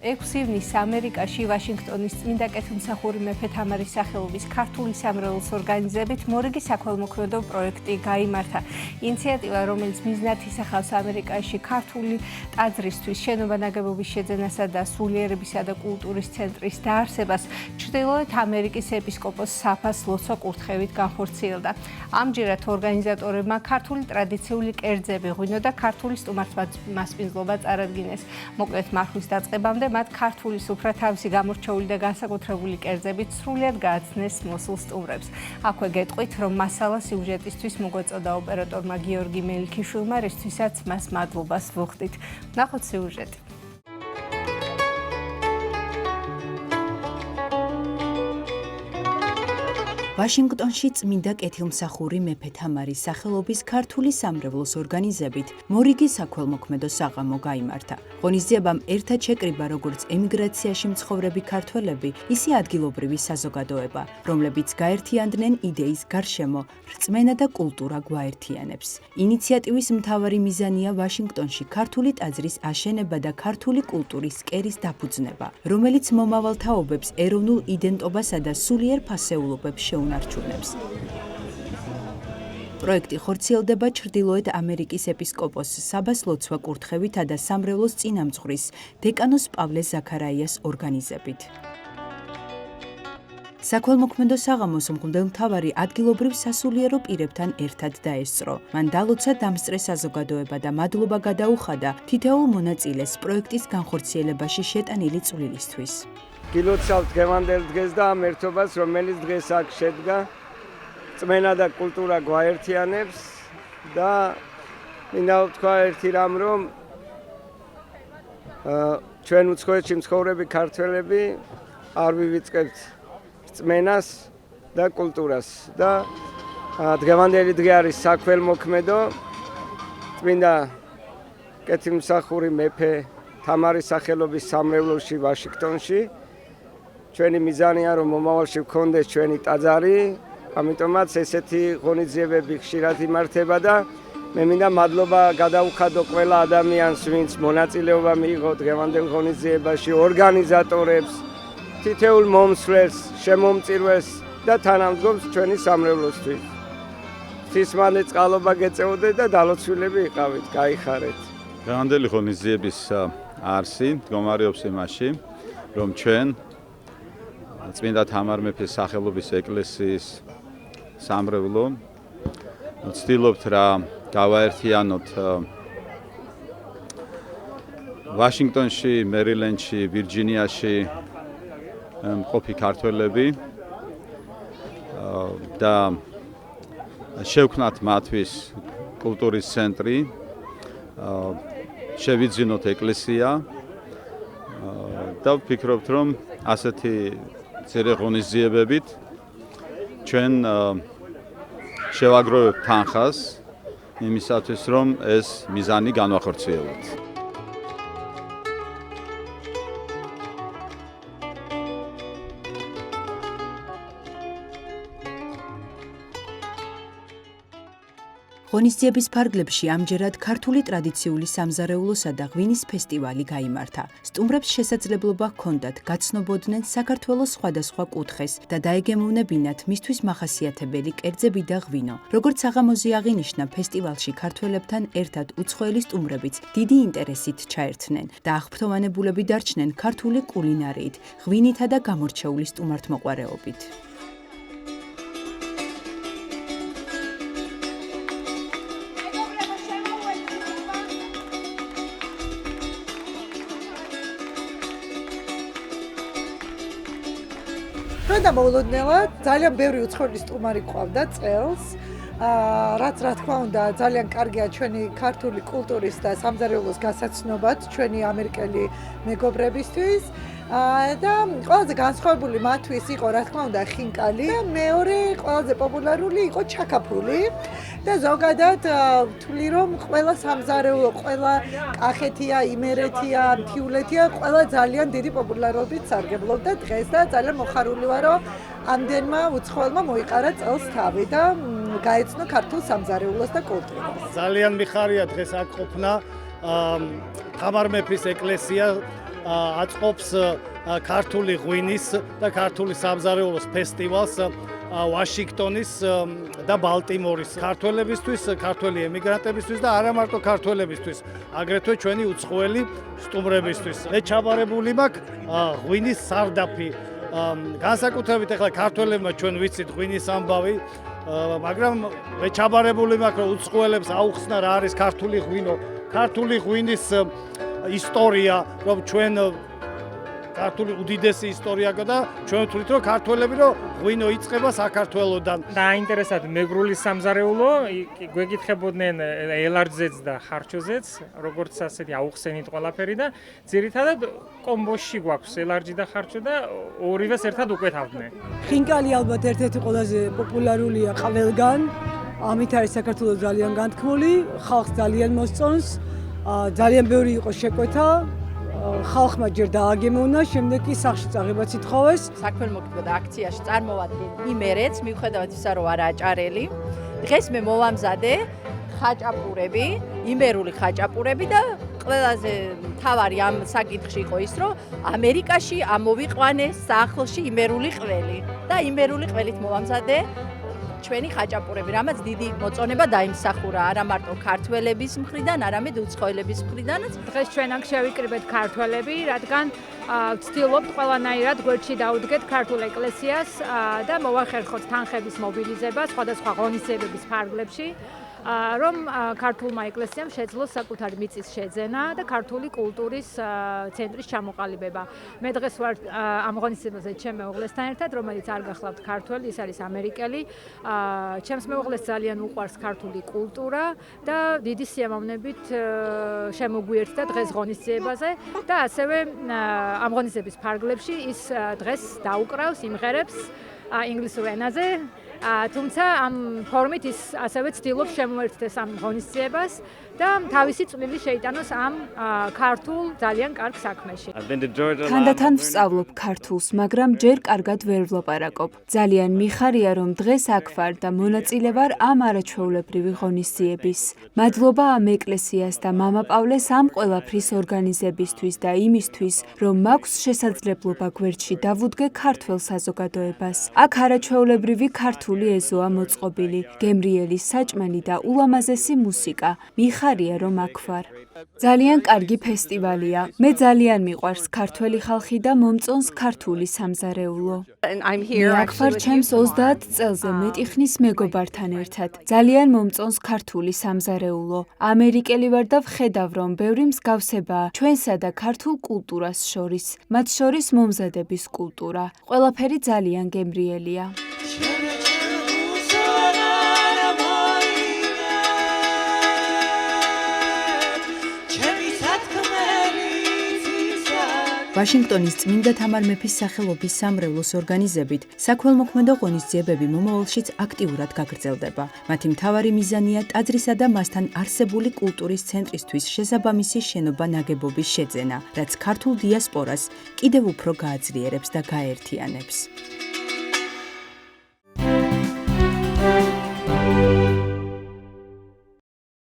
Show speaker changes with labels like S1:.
S1: 6 ივნისს ამერიკაში ვაშინგტონის წმინდა კეთილმსახური მეფე თამარის სახელობის ქართული სამრევლოს ორგანიზებით მორიგი საქველმოქმედო პროექტი გაიმართა. ინიციატივა, რომელიც მიზნად ისახავს ამერიკაში ქართული ტაძრისთვის შენობა-ნაგებობის შეძენასა და სულიერებისა და კულტურის ცენტრის დაარსებას, ჩრდილოეთ ამერიკის ეპისკოპოს საფას ლოცვა კურთხევით განხორციელდა. ამჯერად ორგანიზატორებმა ქართული ტრადიციული კერძები, ღვინო და ქართული სტუმართმასპინძლობა წარადგინეს. მოკლედ მარხვის დაწყებამდე მათ ქართული სუფრა თავისი გამორჩეული და განსაკუთრებული კერძებით სრულიად გააცნეს მოსულ სტუმრებს. აქვე გეტყვით, რომ მასალა სიუჟეტისთვის მოგვეწოდა ოპერატორმა გიორგი მელიქიშვილმა, რისთვისაც მას მადლობას ვუხდით. ნახოთ სიუჟეტი.
S2: ვაშინგტონში წმინდა კეთილმსახური მეფე თამარის სახელობის ქართული სამრევლოს ორგანიზებით მორიგი საქველმოქმედო საღამო გაიმართა. ღონისძიებამ ერთად შეკრიბა როგორც ემიგრაციაში მცხოვრები ქართველები, ისე ადგილობრივი საზოგადოება, რომლებიც გაერთიანდნენ იდეის გარშემო რწმენა და კულტურა გვაერთიანებს. ინიციატივის მთავარი მიზანია ვაშინგტონში ქართული ტაძრის აშენება და ქართული კულტურის კერის დაფუძნება, რომელიც მომავალ თაობებს ეროვნულ იდენტობასა და სულიერ ფასეულობებს შეუნარჩუნებს. პროექტი ხორციელდება ჩრდილოეთ ამერიკის ეპისკოპოს საბას ლოცვა კურთხევითა და სამრევლოს წინამძღვრის დეკანოს პავლე ზაქარაიას ორგანიზებით. საქველმოქმედო საღამოს მღვდელმთავარი ადგილობრივ სასულიერო პირებთან ერთად დაესწრო. მან დალოცა დამსწრე საზოგადოება და მადლობა გადაუხადა თითოეულ მონაწილეს პროექტის განხორციელებაში შეტანილი წვლილისთვის.
S3: გილოცავთ დღევანდელ დღეს და ამ ერთობას, რომელიც დღეს აქ შედგა, წმენა და კულტურა გვაერთიანებს და მინდა ვთქვა ერთი რამ, რომ ჩვენ უცხოეთში მცხოვრები ქართველები არ ვივიწყებთ წმენას და კულტურას და დღევანდელი დღე არის საქველმოქმედო წმინდა კეთილმსახური მეფე თამარის სახელობის სამრევლოში ვაშინგტონში. ჩვენი მიზანია, რომ მომავალში ვქონდეს ჩვენი ტაძარი, ამიტომაც ესეთი ღონისძიებები ხშირად იმართება და მე მინდა მადლობა გადაუხადო ყველა ადამიანს, ვინც მონაწილეობა მიიღო დღევანდელ ღონისძიებაში, ორგანიზატორებს, თითოეულ მომსვლელს, შემომწირვეს და თანამდგომს ჩვენი სამრევლოსთვის. ღვთისმადლი წყალობა გეწეოდეთ და დალოცვილები იყავით, გაიხარეთ.
S4: დღევანდელი ღონისძიების არსი მდგომარეობს იმაში, რომ ჩვენ წმინდა თამარ მეფის სახელობის ეკლესიის სამრევლო ვცდილობთ რა გავაერთიანოთ ვაშინგტონში, მერილენდში, ვირჯინიაში მყოფი ქართველები და შევქმნათ მათთვის კულტურის ცენტრი, შევიძინოთ ეკლესია და ვფიქრობთ, რომ ასეთი მცირე ღონისძიებებით ჩვენ შევაგროვებთ თანხას იმისათვის, რომ ეს მიზანი განვახორციელოთ.
S2: ღონისძიების ფარგლებში ამჯერად ქართული ტრადიციული სამზარეულოსა და ღვინის ფესტივალი გაიმართა. სტუმრებს შესაძლებლობა ჰქონდათ გაცნობოდნენ საქართველოს სხვადასხვა კუთხეს და დაეგემოვნებინათ მისთვის მახასიათებელი კერძები და ღვინო. როგორც საღამოზე აღინიშნა, ფესტივალში ქართველებთან ერთად უცხოელი სტუმრებიც დიდი ინტერესით ჩაერთნენ და აღფრთოვანებულები დარჩნენ ქართული კულინარიით, ღვინითა და გამორჩეული სტუმართმოყვარეობით.
S5: და მოულოდნელად ძალიან ბევრი უცხოელი სტუმარი ყავდა წელს, რაც რა თქმა უნდა ძალიან კარგია ჩვენი ქართული კულტურის და სამზარეულოს გასაცნობად ჩვენი ამერიკელი მეგობრებისთვის და ყველაზე განსხვავებული მათთვის იყო რა თქმა უნდა ხინკალი, მეორე ყველაზე პოპულარული იყო ჩაკაფული და ზოგადად ვთვლი რომ ყველა სამზარეულო, ყველა კახეთია, იმერეთია, მთიულეთია, ყველა ძალიან დიდი პოპულარობით სარგებლობდა დღეს და ძალიან მოხარული ვარ რომ ამდენმა უცხოელმა მოიყარა წელს თავი და გაეცნო ქართულ სამზარეულოს და კულტურას.
S6: ძალიან მიხარია დღეს აქ ყოფნა თამარ მეფის ეკლესია აწყობს ქართული ღვინის და ქართული სამზარეულოს ფესტივალს ვაშინგტონის და ბალტიმორის ქართველებისთვის, ქართველი ემიგრანტებისთვის და არა მარტო ქართველებისთვის, აგრეთვე ჩვენი უცხოელი სტუმრებისთვის. მე ჩაბარებული მაქვს ღვინის სარდაფი. განსაკუთრებით ახლა ქართველებმა ჩვენ ვიცით ღვინის ამბავი, მაგრამ მე ჩაბარებული მაქვს რომ უცხოელებს აუხსნა რა არის ქართული ღვინო, ქართული ღვინის ისტორია, რომ ჩვენ ქართული უდიდესი ისტორია და ჩვენ ვთვლით რომ ქართველები რომ ღვინო იწყება საქართველოდან.
S7: დაინტერესად მეგრული სამზარეულო, გვეკითხებოდნენ ელარჯზეც და ხარჩოზეც, როგორც ასეთი აუხსენით ყველაფერი და ძირითადად კომბოში გვაქვს ელარჯი და ხარჩო და ორივეს ერთად უკვეთავდნენ.
S8: ხინკალი ალბათ ერთ-ერთი ყველაზე პოპულარულია ყველგან. ამით არის საქართველოს ძალიან განთქმული, ხალხს ძალიან მოსწონს, ძალიან ბევრი იყო შეკვეთა. ხალხმა ჯერ დააგემოვნა, შემდეგ კი სახლში წაღებაც ითხოვეს.
S9: საქველმოქმედო აქციაში წარმოვადგენ იმერეც, მიუხედავად ისა, რომ არა აჭარელი. დღეს მე მოვამზადე ხაჭაპურები, იმერული ხაჭაპურები და ყველაზე მთავარი ამ საკითხში იყო ის, რომ ამერიკაში ამოვიყვანე სახლში იმერული ყველი და იმერული ყველით მოვამზადე ჩვენი ხაჭაპურები, რამაც დიდი მოწონება დაიმსახურა არა მარტო ქართველების მხრიდან, არამედ უცხოელების მხრიდანაც.
S10: დღეს ჩვენ აქ შევიკრიბეთ ქართველები, რადგან ვცდილობთ ყველანაირად გვერდში დაუდგეთ ქართულ ეკლესიას და მოვახერხოთ თანხების მობილიზება სხვადასხვა ღონისძიებების ფარგლებში, რომ ქართულმა ეკლესიამ შეძლოს საკუთარი მიწის შეძენა და ქართული კულტურის ცენტრის ჩამოყალიბება. მე დღეს ვარ ამ ღონისძიებაზე ჩემ მეუღლესთან ერთად, რომელიც არ გახლავთ ქართველი, ის არის ამერიკელი. ჩემს მეუღლეს ძალიან უყვარს ქართული კულტურა და დიდი სიამოვნებით შემოგვიერთდა დღეს ღონისძიებაზე და ასევე ამ ღონისძიების ფარგლებში ის დღეს დაუკრავს, იმღერებს ინგლისურ ენაზე. თუმცა ამ ფორმით ის ასევე ცდილობს შემოერთდეს ამ ღონისძიებას და თავისი წვლილი შეიტანოს ამ ქართულ ძალიან კარგ საქმეში.
S2: თანდათან ვსწავლობ ქართულს, მაგრამ ჯერ კარგად ვერ ვლაპარაკობ. ძალიან მიხარია, რომ დღეს აქ ვარ და მონაწილე ვარ ამ არაჩვეულებრივი ღონისძიების. მადლობა ამ ეკლესიას და მამა პავლეს ამ ყველაფრის ორგანიზებისთვის და იმისთვის, რომ მაქვს შესაძლებლობა გვერდში დავუდგე ქართველ საზოგადოებას. აქ არაჩვეულებრივი ქართული ეზოა მოწყობილი, გემრიელი საჭმელი და ულამაზესი მუსიკა. მიხარია, რომ აქ ვარ. ძალიან კარგი ფესტივალია. მე ძალიან მიყვარს ქართველი ხალხი და მომწონს ქართული სამზარეულო. მე აქ ვარ ჩემს 30 წელზე მეტი ხნის მეგობართან ერთად. ძალიან მომწონს ქართული სამზარეულო. ამერიკელი ვარ და ვხედავ, რომ ბევრი მსგავსებაა ჩვენსა და ქართულ კულტურას შორის, მათ შორის მომზადების კულტურა. ყველაფერი ძალიან გემრიელია. ვაშინგტონის წმინდა თამარ მეფის სახელობის სამრევლოს ორგანიზებით საქველმოქმედო ღონისძიებები მომავალშიც აქტიურად გაგრძელდება. მათი მთავარი მიზანია ტაძრისა და მასთან არსებული კულტურის ცენტრისთვის შესაბამისი შენობა-ნაგებობის შეძენა, რაც ქართულ დიასპორას კიდევ უფრო გააძლიერებს და გააერთიანებს.